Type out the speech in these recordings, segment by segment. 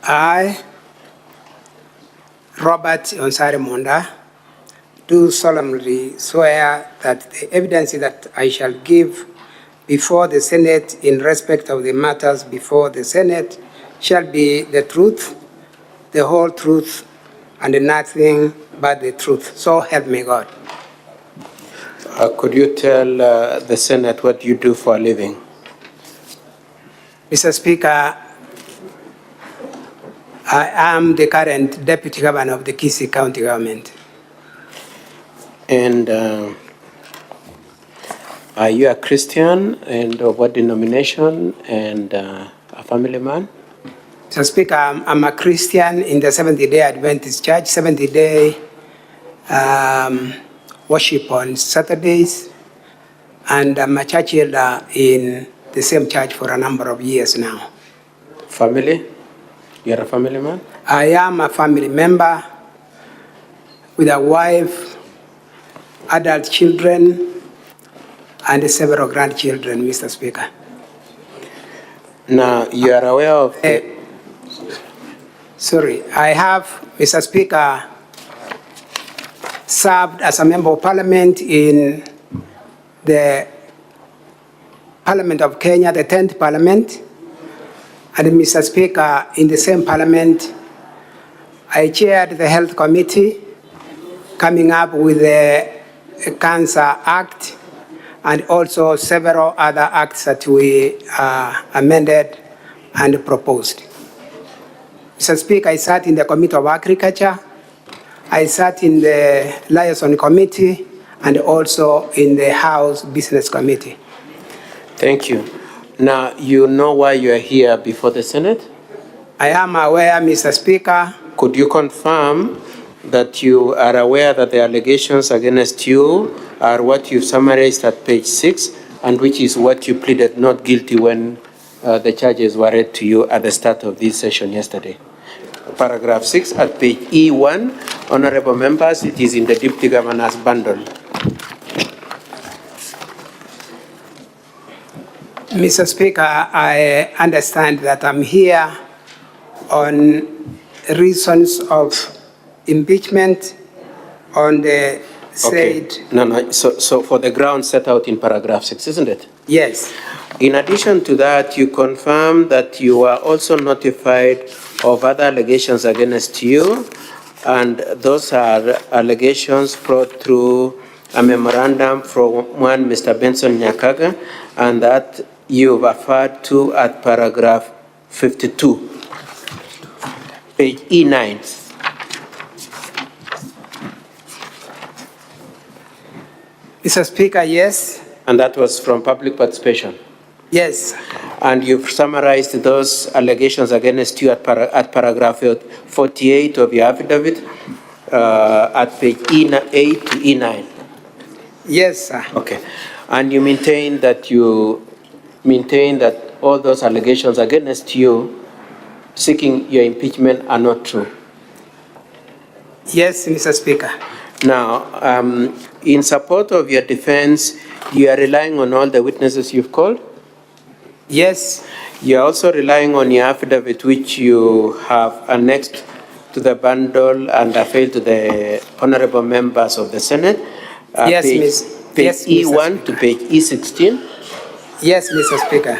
I, Robert Onsare Monda, do solemnly swear that the evidence that I shall give before the Senate in respect of the matters before the Senate shall be the truth, the whole truth, and nothing but the truth. So help me God. Could you tell the Senate what you do for a living? Mr. Speaker, I am the current Deputy Governor of the Kisii County Government. And are you a Christian, and of what denomination, and a family man? Mr. Speaker, I'm a Christian in the Seventh-day Adventist Church, Seventh-day worship on Saturdays, and I'm a church elder in the same church for a number of years now. Family? You're a family man? I am a family member with a wife, adult children, and several grandchildren, Mr. Speaker. Now, you are aware of... Sorry, I have, Mr. Speaker, served as a member of parliament in the Parliament of Kenya, the 10th Parliament. And Mr. Speaker, in the same Parliament, I chaired the Health Committee, coming up with the Cancer Act, and also several other acts that we amended and proposed. Mr. Speaker, I sat in the Committee of Agriculture, I sat in the Liaison Committee, and also in the House Business Committee. Thank you. Now, you know why you are here before the Senate? I am aware, Mr. Speaker. Could you confirm that you are aware that the allegations against you are what you summarized at page 6, and which is what you pleaded not guilty when the charges were read to you at the start of this session yesterday? Paragraph 6 at page E1. Honorable members, it is in the Deputy Governor's bundle. Mr. Speaker, I understand that I'm here on reasons of impeachment on the said... Okay. No. So for the ground set out in paragraph 6, isn't it? Yes. In addition to that, you confirm that you were also notified of other allegations against you, and those are allegations brought through a memorandum from one Mr. Benson Nyakaga, and that you referred to at paragraph 52, page E9. Mr. Speaker, yes. And that was from public participation? Yes. And you've summarized those allegations against you at paragraph 48 of your affidavit at page E8 to E9? Yes, sir. Okay. And you maintain that all those allegations against you seeking your impeachment are not true? Yes, Mr. Speaker. Now, in support of your defense, you are relying on all the witnesses you've called? Yes. You are also relying on your affidavit, which you have annexed to the bundle and failed to the honorable members of the Senate. Yes, page yes, E1 to page E16. Yes, Mr. Speaker.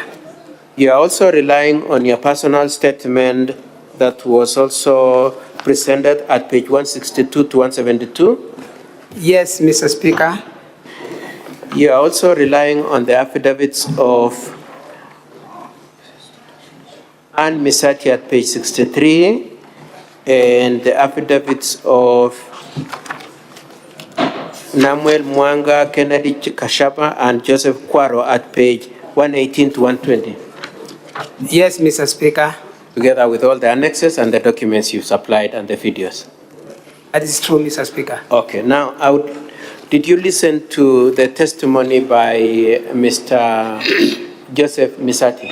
You are also relying on your personal statement that was also presented at page 162 to 172. Yes, Mr. Speaker. You are also relying on the affidavits of Ann Misati at page 63 and the affidavits of Namuel Mwanga, Kennedy Kashaba, and Joseph Kwaro at page 118 to 120. Yes, Mr. Speaker. Together with all the annexes and the documents you've supplied and the videos. That is true, Mr. Speaker. Okay, now did you listen to the testimony by Mr. Joseph Misati?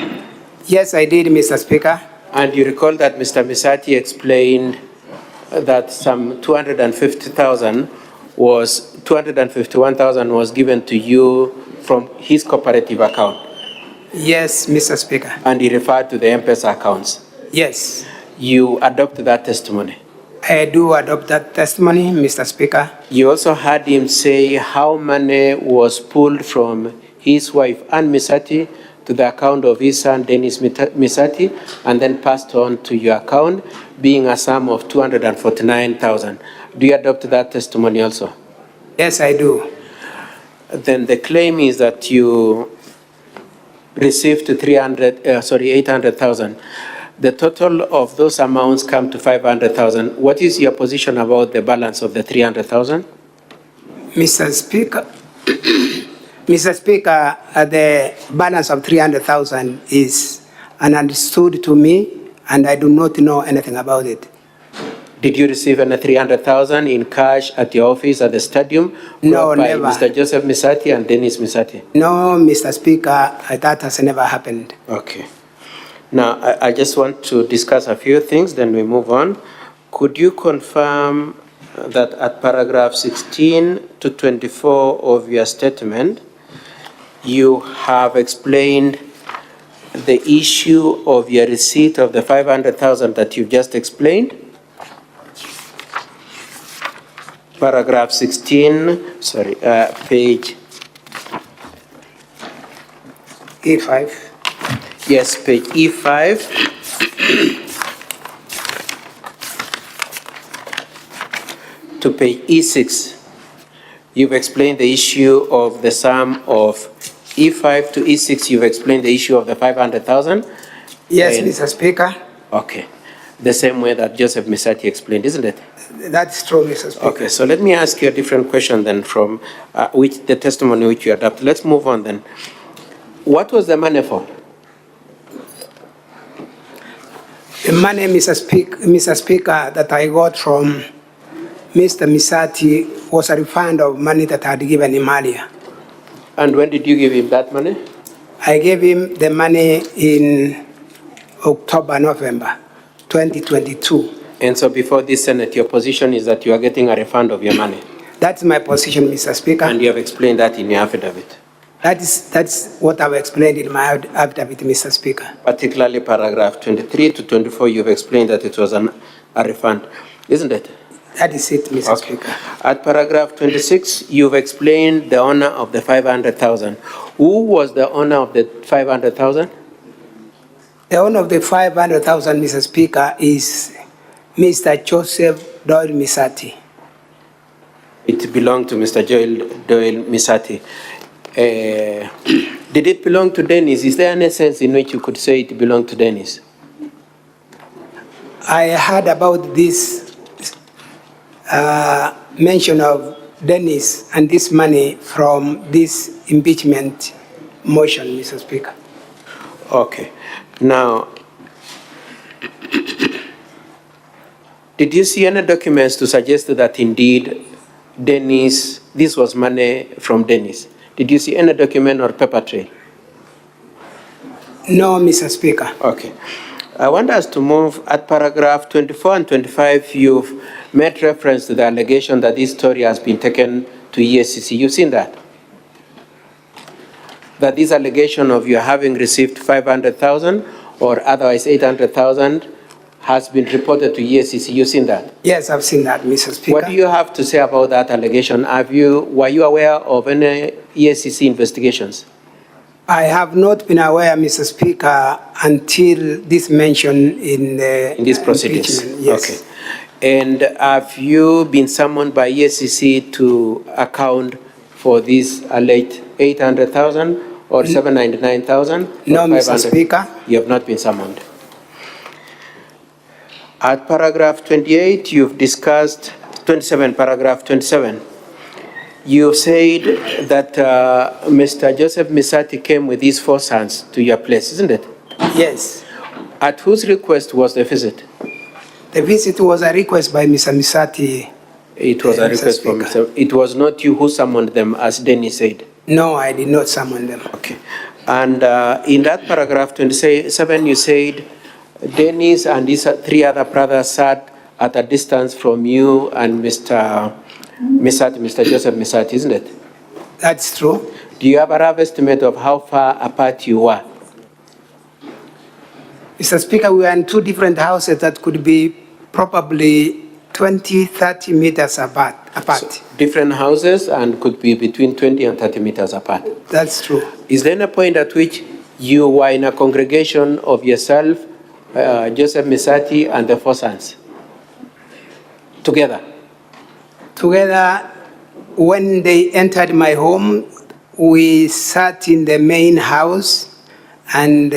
Yes, I did, Mr. Speaker. And you recall that Mr. Misati explained that some 251,000 was given to you from his cooperative account. Yes, Mr. Speaker. And he referred to the M-Pesa accounts. Yes. you adopt that testimony? I do adopt that testimony, Mr. Speaker. You also heard him say how money was pulled from his wife, Ann Misati, to the account of his son, Dennis Misati, and then passed on to your account, being a sum of 249,000. Do you adopt that testimony also? Yes, I do. Then the claim is that you received 800,000. The total of those amounts come to 500,000. What is your position about the balance of the 300,000? Mr. Speaker, Mr. Speaker, the balance of 300,000 is ununderstood to me, and I do not know anything about it. Did you receive any 300,000 in cash at your office at the stadium? No, by never. Mr. Joseph Misati and Dennis Misati? No, Mr. Speaker, that has never happened. Okay. Now, I just want to discuss a few things, then we move on. Could you confirm that at paragraph 16 to 24 of your statement, you have explained the issue of your receipt of the 500,000 that you've just explained? Paragraph 16, page E5. Yes, page E5. To page E6. You've explained the issue of the sum of E5 to E6. You've explained the issue of the 500,000. Yes, Mr. Speaker. Okay. The same way that Joseph Misati explained, isn't it? That's true, Mr. Speaker. Okay, so let me ask you a different question then from which the testimony which you adopt. Let's move on then. What was the money for? The money, Mr. Speaker, that I got from Mr. Misati was a refund of money that I had given him earlier. And when did you give him that money? I gave him the money in October, November 2022. And so before this Senate, your position is that you are getting a refund of your money? That's my position, Mr. Speaker. And you have explained that in your affidavit? That's what I've explained in my affidavit, Mr. Speaker. Particularly paragraph 23 to 24, you've explained that it was a refund, isn't it? That is it, Mr. Speaker. At paragraph 26, you've explained the owner of the 500,000. Who was the owner of the 500,000? The owner of the 500,000, Mr. Speaker, is Mr. Joseph Doyle Misati. It belonged to Mr. Doyle Misati. Did it belong to Dennis? Is there any sense in which you could say it belonged to Dennis? I heard about this mention of Dennis and this money from this impeachment motion, Mr. Speaker. Okay. Now, did you see any documents to suggest that indeed Dennis, this was money from Dennis? Did you see any document or paper trail? No, Mr. Speaker. Okay. I want us to move at paragraph 24 and 25. You've made reference to the allegation that this story has been taken to EACC. You've seen that? That this allegation of you having received 500,000 or otherwise 800,000 has been reported to EACC. You've seen that? Yes, I've seen that, Mr. Speaker. What do you have to say about that allegation? Were you aware of any EACC investigations? I have not been aware, Mr. Speaker, until this mention in these proceedings. Yes. Okay. And have you been summoned by EACC to account for this alleged 800,000 or 799,000? No, Mr. Speaker. You have not been summoned. At paragraph 28, you've discussed 27, paragraph 27. You said that Mr. Joseph Misati came with his 4 sons to your place, isn't it? Yes. At whose request was the visit? The visit was a request by Mr. Misati. It was a request from Mr. It was not you who summoned them, as Denny said? No, I did not summon them. Okay. And in that paragraph 27, you said Dennis and his 3 other brothers sat at a distance from you and Mr. Joseph Misati, isn't it? That's true. Do you have a rough estimate of how far apart you were? Mr. Speaker, we are in two different houses that could be probably 20, 30 meters apart. So, different houses and could be between 20 and 30 meters apart. That's true. Is there any point at which you were in a congregation of yourself, Joseph Misati, and the four sons? Together? Together, when they entered my home, we sat in the main house, and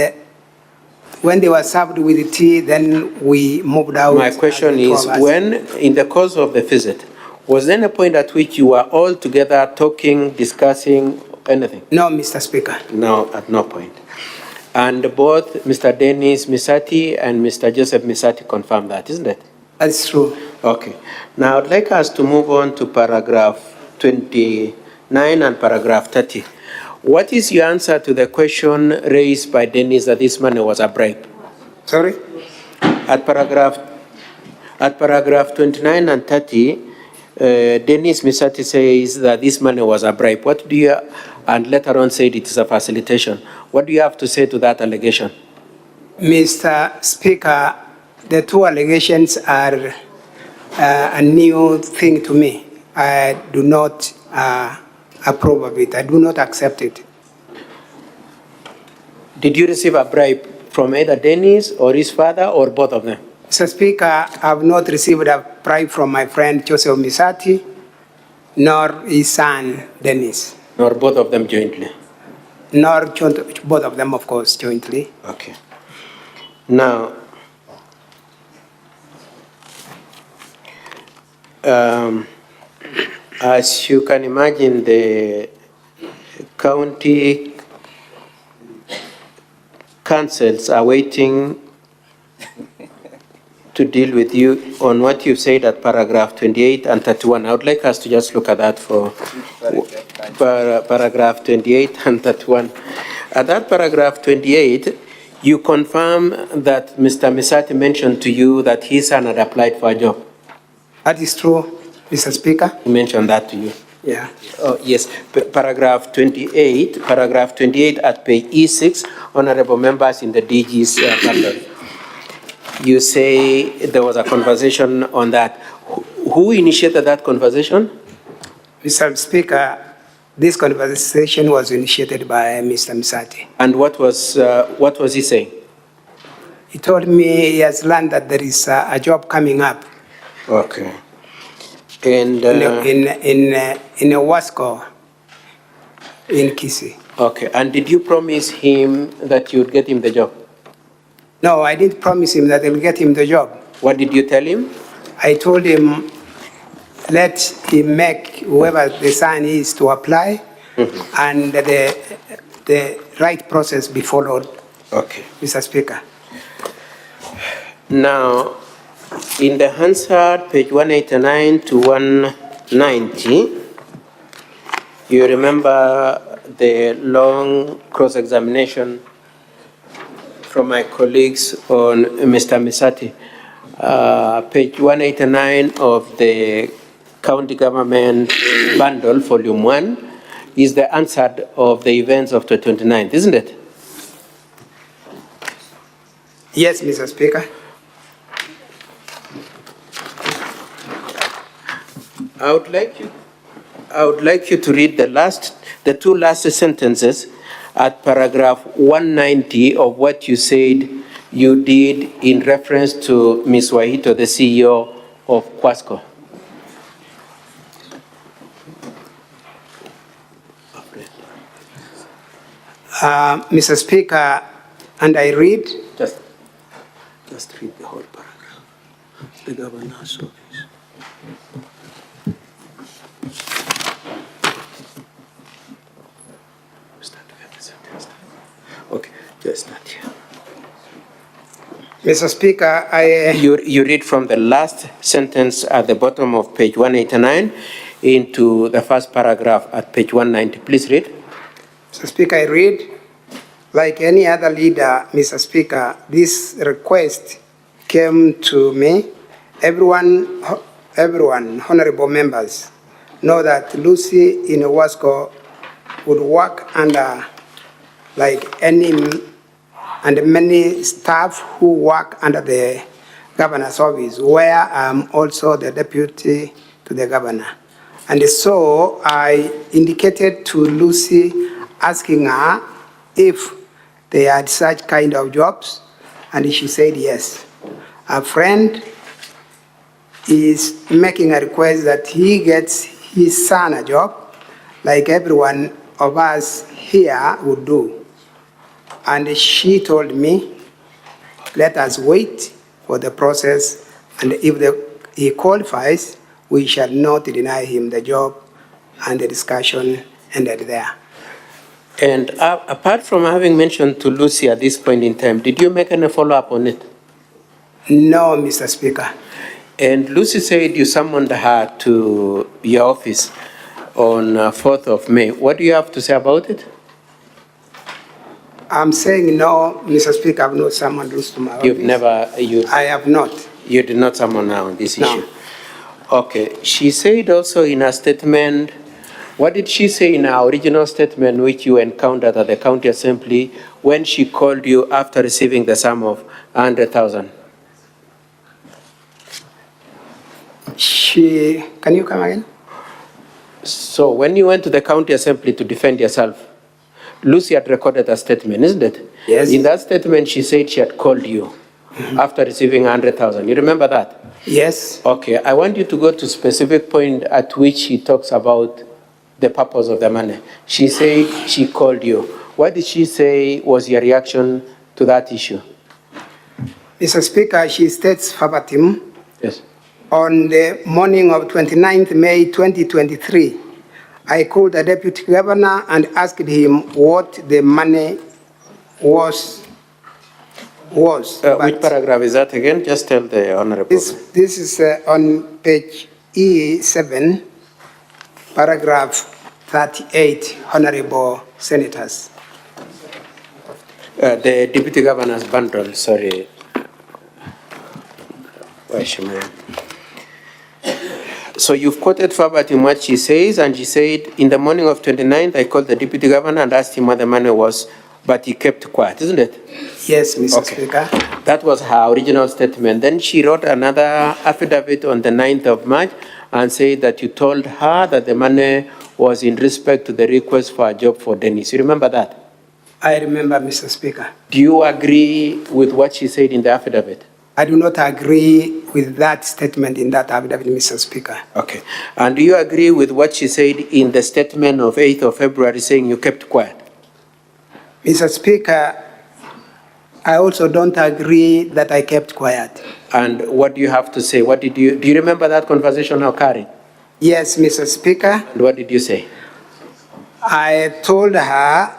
when they were served with tea, then we moved out. My question is, when, in the course of the visit, was there any point at which you were all together talking, discussing, anything? No, Mr. Speaker. No, at no point. And both Mr. Dennis Misati and Mr. Joseph Misati confirmed that, isn't it? That's true. Okay. Now, I'd like us to move on to paragraph 29 and paragraph 30. What is your answer to the question raised by Dennis that this money was a bribe? Sorry? At paragraph 29 and 30, Dennis Misati says that this money was a bribe. What do you, and later on said it is a facilitation. What do you have to say to that allegation? Mr. Speaker, the two allegations are a new thing to me. I do not approve of it. I do not accept it. Did you receive a bribe from either Dennis or his father or both of them? Mr. Speaker, I have not received a bribe from my friend Joseph Misati, nor his son Dennis. Nor both of them jointly? Nor both of them, of course, jointly. Okay. Now, as you can imagine, the county councils are waiting to deal with you on what you said at paragraph 28 and 31. I would like us to just look at that for paragraph 28 and 31. At that paragraph 28, you confirm that Mr. Misati mentioned to you that his son had applied for a job. That is true, Mr. Speaker. He mentioned that to you. Yeah. Oh, yes. Paragraph 28 at page E6, honorable members in the DG's bundle. You say there was a conversation on that. Who initiated that conversation? Mr. Speaker, this conversation was initiated by Mr. Misati. And what was he saying? He told me he has learned that there is a job coming up. Okay. And in a Wasco in Kisii. Okay. And did you promise him that you would get him the job? No, I didn't promise him that I will get him the job. What did you tell him? I told him, let him make whoever the son is to apply, and the right process be followed. Okay. Mr. Speaker. Now, in the Hansard, page 189 to 190, you remember the long cross-examination from my colleagues on Mr. Misati. Page 189 of the County Government Bundle, Volume 1, is the answer of the events of the 29th, isn't it? Yes, Mr. Speaker. I would like you to read the two last sentences at paragraph 190 of what you said you did in reference to Ms. Wahito, the CEO of Kwasco. Mr. Speaker, and I read. Just read the whole paragraph. The governor's office. Okay, just that here. Mr. Speaker, You read from the last sentence at the bottom of page 189 into the first paragraph at page 190. Please read. Mr. Speaker, I read. Like any other leader, Mr. Speaker, this request came to me. Everyone, honorable members, know that Lucy in Wasco would work under like any and many staff who work under the governor's office, where I'm also the deputy to the governor. And so I indicated to Lucy, asking her if they had such kind of jobs, and she said yes. A friend is making a request that he gets his son a job, like everyone of us here would do. And she told me, let us wait for the process, and if he qualifies, we shall not deny him the job, and the discussion ended there. And apart from having mentioned to Lucy at this point in time, did you make any follow-up on it? No, Mr. Speaker. And Lucy said you summoned her to your office on 4th of May. What do you have to say about it? I'm saying no, Mr. Speaker, I've not summoned Lucy to my office. You've never... I have not. You did not summon her on this No. issue? Okay. She said also in her statement, what did she say in her original statement which you encountered at the county assembly when she called you after receiving the sum of 100,000? Can you come again? So when you went to the county assembly to defend yourself, Lucy had recorded a statement, isn't it? Yes. In that statement, she said she had called you after receiving 100,000. You remember that? Yes. Okay. I want you to go to specific point at which she talks about the purpose of the money. She said she called you. What did she say was your reaction to that issue? Mr. Speaker, she states verbatim, Yes. on the morning of 29th May 2023, I called the deputy governor and asked him what the money was. Which paragraph is that again? Just tell the honorable. This is on page E7, paragraph 38, honorable senators. The deputy governor's bundle, sorry. So you've quoted verbatim what she says, and she said, in the morning of 29th, I called the deputy governor and asked him what the money was, but he kept quiet, isn't it? Yes, Mr. Okay. Speaker. That was her original statement. Then she wrote another affidavit on the 9th of March and said that you told her that the money was in respect to the request for a job for Dennis. You remember that? I remember, Mr. Speaker. Do you agree with what she said in the affidavit? I do not agree with that statement in that affidavit, Mr. Speaker. Okay. And do you agree with what she said in the statement of 8th of February saying you kept quiet? Mr. Speaker, I also don't agree that I kept quiet. And what do you have to say? Do you remember that conversation occurring? Yes, Mr. Speaker. And what did you say? I told her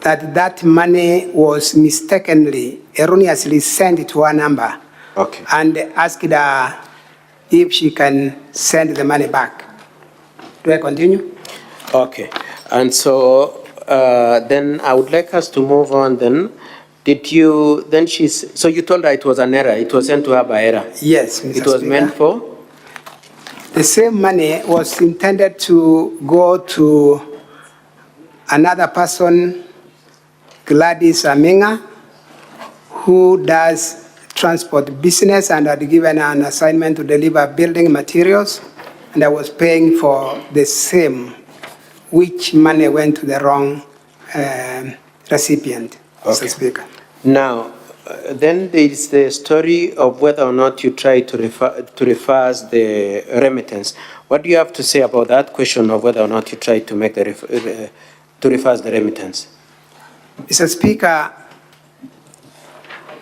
that that money was mistakenly, erroneously sent to her number. Okay. And asked her if she can send the money back. Do I continue? Okay. And so then I would like us to move on then. So you told her it was an error, it was sent to her by error? Yes, Mr. It was Speaker. meant for? The same money was intended to go to another person, Gladys Aminga, who does transport business and had given her an assignment to deliver building materials, and I was paying for the same, which money went to the wrong recipient, Okay. Mr. Speaker. Now, then there is the story of whether or not you try to reverse the remittance. What do you have to say about that question of whether or not you try to make to reverse the remittance? Mr. Speaker,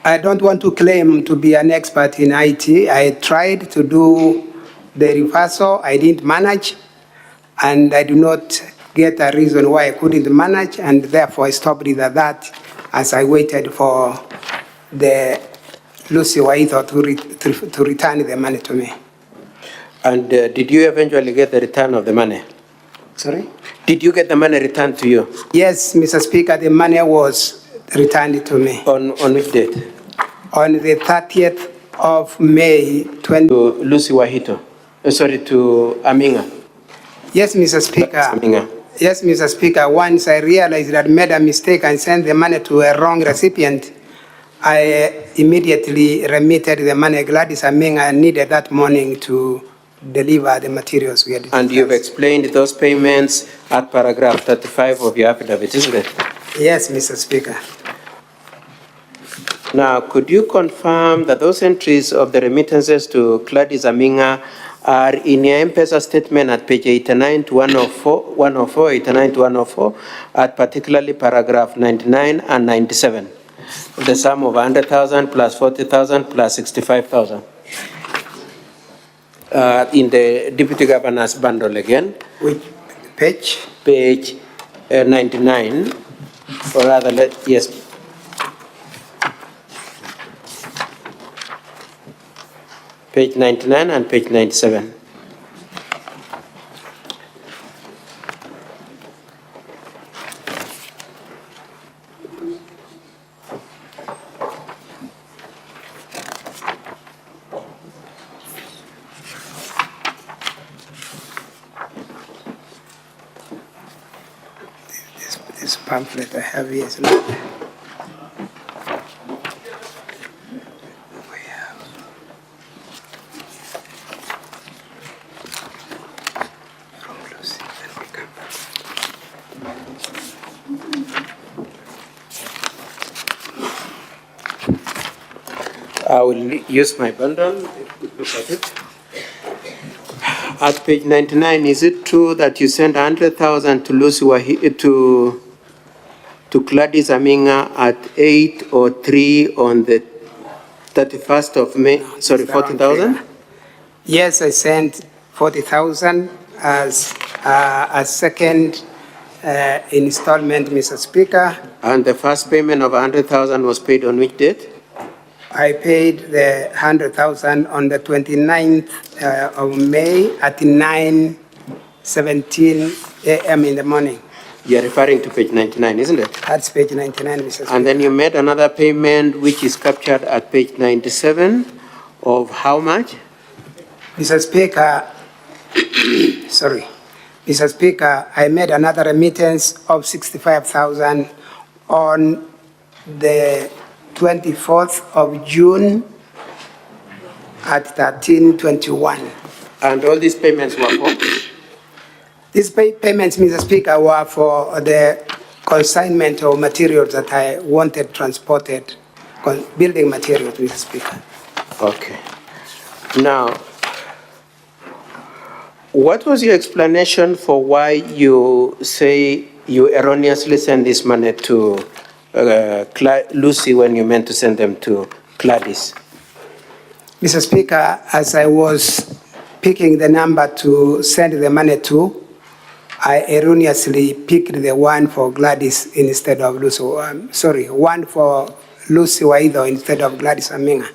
I don't want to claim to be an expert in IT. I tried to do the reversal. I didn't manage, and I do not get a reason why I couldn't manage, and therefore I stopped it at that as I waited for the Lucy Waitho to return the money to me. And did you eventually get the return of the money? Sorry? Did you get the money returned to you? Yes, Mr. Speaker, the money was returned to me. On which date? On the 30th of May, To Lucy Wahito. To Aminga. Yes, Mr. Speaker. Aminga. Yes, Mr. Speaker. Once I realized that I made a mistake and sent the money to a wrong recipient, I immediately remitted the money Gladys Aminga needed that morning to deliver the materials we had discussed. And you've explained those payments at paragraph 35 of your affidavit, isn't it? Yes, Mr. Speaker. Now, could you confirm that those entries of the remittances to Gladys Aminga are in your M-Pesa statement at page 89 to 104, 89 to 104, at particularly paragraph 99 and 97? The sum of 100,000 plus 40,000 plus 65,000. In the Deputy Governor's bundle again. Which page? Page 99, or rather, yes. Page 99 and page 97. This pamphlet I have here is not. I will use my bundle. Look at it. At page 99, is it true that you sent 100,000 to Lucy to Gladys Aminga at 8:03 on the 31st of May? Sorry, 40,000? Yes, I sent 40,000 as a second installment, Mr. Speaker. And the first payment of 100,000 was paid on which date? I paid the 100,000 on the 29th of May at 9:17 a.m. in the morning. You're referring to page 99, isn't it? That's page 99, Mr. Speaker. And then you made another payment which is captured at page 97 of how much? Mr. Speaker, sorry. Mr. Speaker, I made another remittance of 65,000 on the 24th of June at 13:21. And all these payments were for? These payments, Mr. Speaker, were for the consignment of materials that I wanted transported, building materials, Mr. Speaker. Okay. Now, what was your explanation for why you say you erroneously sent this money to Lucy when you meant to send them to Gladys? Mr. Speaker, as I was picking the number to send the money to, I erroneously picked the one for Gladys instead of Lucy. One for Lucy Waido instead of Gladys Aminga.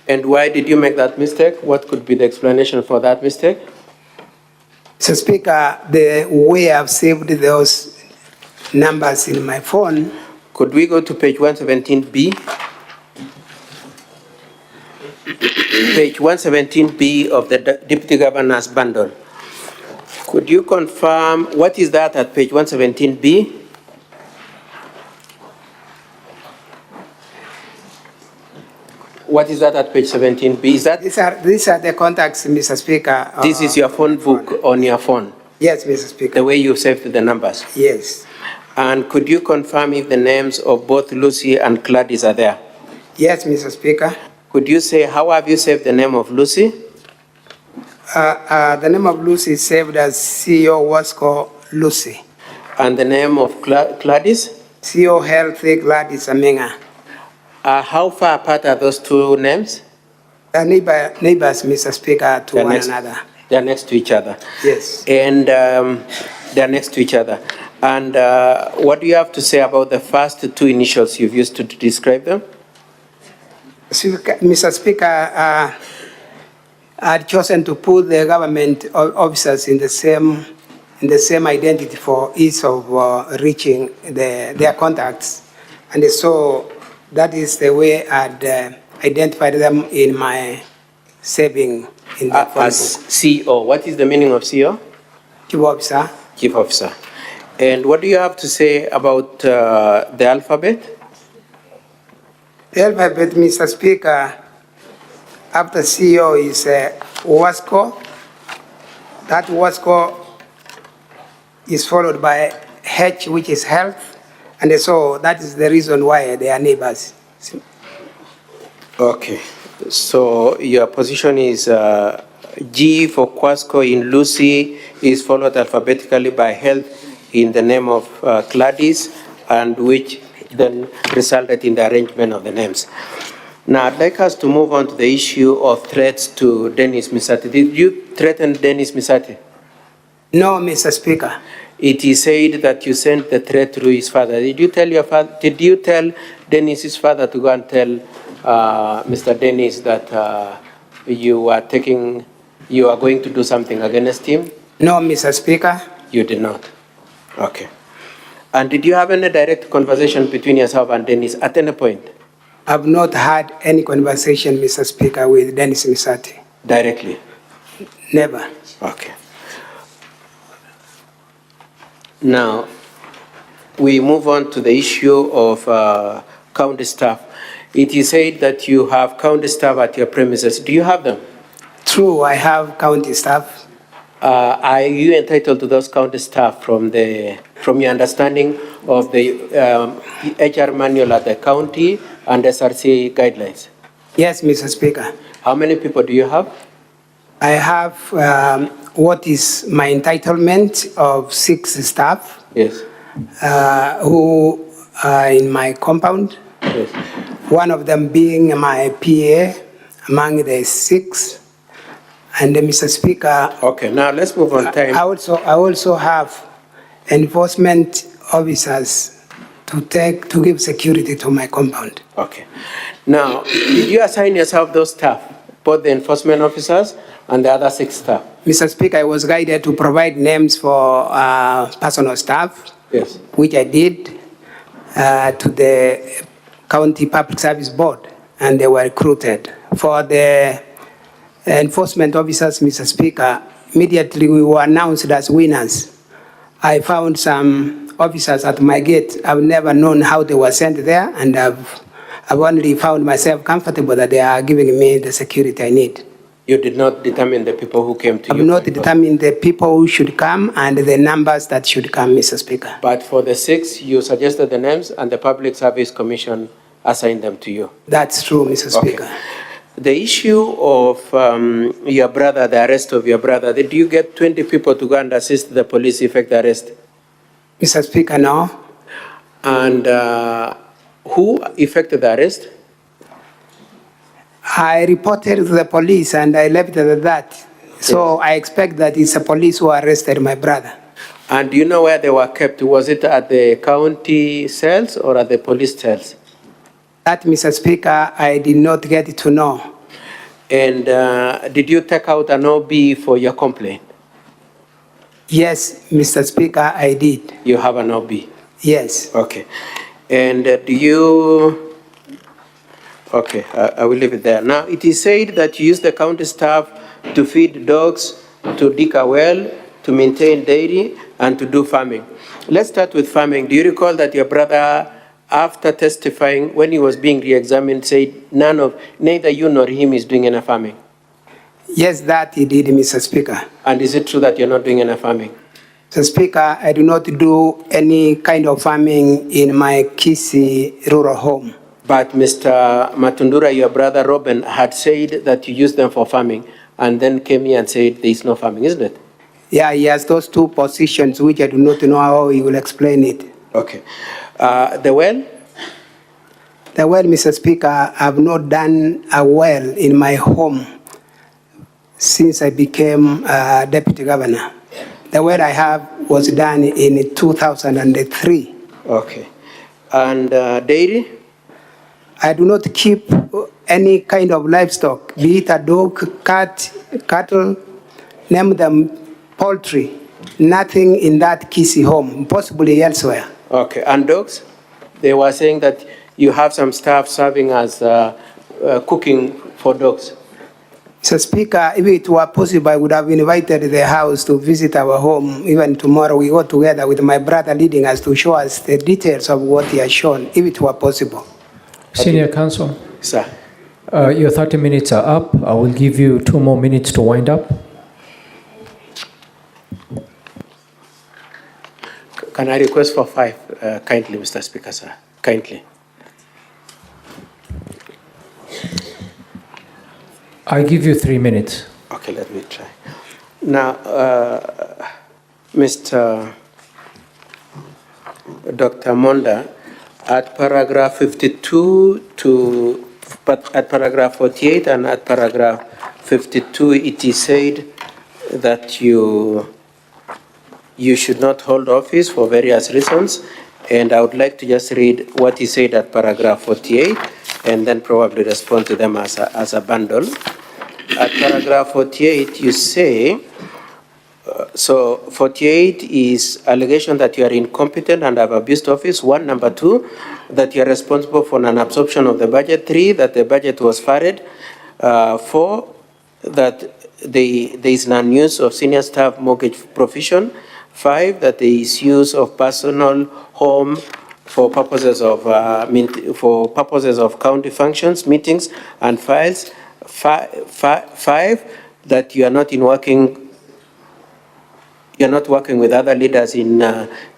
And why did you make that mistake? What could be the explanation for that mistake? Mr. Speaker, the way I've saved those numbers in my phone. Could we go to page 117B? Page 117B of the Deputy Governor's bundle. Could you confirm what is that at page 117B? What is that at page 17B? Is that these are the contacts, Mr. Speaker. This is your phone book on your phone? Yes, Mr. Speaker. The way you saved the numbers? Yes. And could you confirm if the names of both Lucy and Gladys are there? Yes, Mr. Speaker. Could you say how have you saved the name of Lucy? The name of Lucy is saved as CEO Wasco Lucy. And the name of Gladys? CEO Healthy Gladys Aminga. How far apart are those two names? Neighbors, Mr. Speaker, to one another. They're next to each other. Yes. And they're next to each other. And what do you have to say about the first two initials you've used to describe them? Mr. Speaker, I'd chosen to put the government officers in the same identity for ease of reaching their contacts. And so that is the way I'd identified them in my saving in the phone as book. CEO. What is the meaning of CEO? Chief Officer. Chief Officer. And what do you have to say about the alphabet? The alphabet, Mr. Speaker, after CEO is WASCO. That WASCO is followed by H, which is health. And so that is the reason why they are neighbors. Okay. So your position is G for Quasco in Lucy is followed alphabetically by health in the name of Gladys, and which then resulted in the arrangement of the names. Now, I'd like us to move on to the issue of threats to Dennis Misati. Did you threaten Dennis Misati? No, Mr. Speaker. It is said that you sent the threat to his father. Did you tell your father? Did you tell Dennis's father to go and tell Mr. Dennis that you are going to do something against him? No, Mr. Speaker. You did not. Okay. And did you have any direct conversation between yourself and Dennis at any point? I've not had any conversation, Mr. Speaker, with Dennis Misati. Directly? Never. Okay. Now, we move on to the issue of county staff. It is said that you have county staff at your premises. Do you have them? True, I have county staff. Are you entitled to those county staff from your understanding of the HR manual at the county and SRC guidelines? Yes, Mr. Speaker. How many people do you have? I have what is my entitlement of 6 staff. Yes. Who are in my compound. Yes. One of them being my PA among the 6. And Mr. Speaker. Okay, now let's move on time. I also have enforcement officers to give security to my compound. Okay. Now, did you assign yourself those staff, both the enforcement officers and the other 6 staff? Mr. Speaker, I was guided to provide names for personal staff. Yes. Which I did to the County Public Service Board, and they were recruited. For the enforcement officers, Mr. Speaker, immediately we were announced as winners. I found some officers at my gate. I've never known how they were sent there, and I've only found myself comfortable that they are giving me the security I need. You did not determine the people who came to you? I've not determined the people who should come and the numbers that should come, Mr. Speaker. But for the 6, you suggested the names and the Public Service Commission assigned them to you? That's true, Mr. Speaker. Okay. The issue of your brother, the arrest of your brother, did you get 20 people to go and assist the police effect the arrest? Mr. Speaker, no. And who effected the arrest? I reported to the police and I left it at that. So yes. I expect that it's the police who arrested my brother. And do you know where they were kept? Was it at the county cells or at the police cells? That, Mr. Speaker, I did not get to know. And did you take out an OB for your complaint? Yes, Mr. Speaker, I did. You have an OB? Yes. Okay. And do you... Okay, I will leave it there. Now, it is said that you use the county staff to feed dogs, to dig a well, to maintain dairy, and to do farming. Let's start with farming. Do you recall that your brother, after testifying, when he was being re-examined, said neither you nor him is doing any farming? Yes, that he did, Mr. Speaker. And is it true that you're not doing any farming? Mr. Speaker, I do not do any kind of farming in my Kisii rural home. But Mr. Matundura, your brother Robin, had said that you use them for farming, and then came here and said there is no farming, isn't it? Yeah, he has those 2 positions, which I do not know how he will explain it. Okay. The well? The well, Mr. Speaker, I have not done a well in my home since I became Deputy Governor. The well I have was done in 2003. Okay. And dairy? I do not keep any kind of livestock, be it a dog, cat, cattle, name them poultry. Nothing in that Kisii home, possibly elsewhere. Okay, and dogs? They were saying that you have some staff serving as cooking for dogs. Mr. Speaker, if it were possible, I would have invited the house to visit our home. Even tomorrow, we go together with my brother leading us to show us the details of what he has shown, if it were possible. Senior Counsel, Sir. your 30 minutes are up. I will give you 2 more minutes to wind up. Can I request for 5, kindly, Mr. Speaker, sir? Kindly. I give you 3 minutes. Okay, let me try. Now, Mr. Dr. Monda, at paragraph 52 at paragraph 48 and at paragraph 52, it is said that you should not hold office for various reasons, and I would like to just read what he said at paragraph 48 and then probably respond to them as a bundle. At paragraph 48, you say, so 48 is allegation that you are incompetent and have abused office, 1. Number 2, that you are responsible for an absorption of the budget. 3, that the budget was funded. 4, that there is non-use of senior staff mortgage provision. 5, that there is use of personal home for purposes of county functions, meetings, and files. 5, that you are not working with other leaders in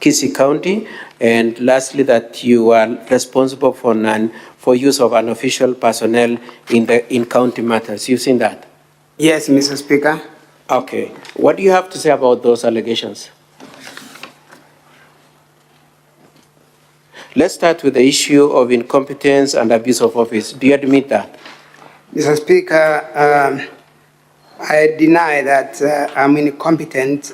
Kisii County, and lastly, that you are responsible for use of unofficial personnel in county matters. You've seen that? Yes, Mr. Speaker. Okay. What do you have to say about those allegations? Let's start with the issue of incompetence and abuse of office. Do you admit that? Mr. Speaker, I deny that I'm incompetent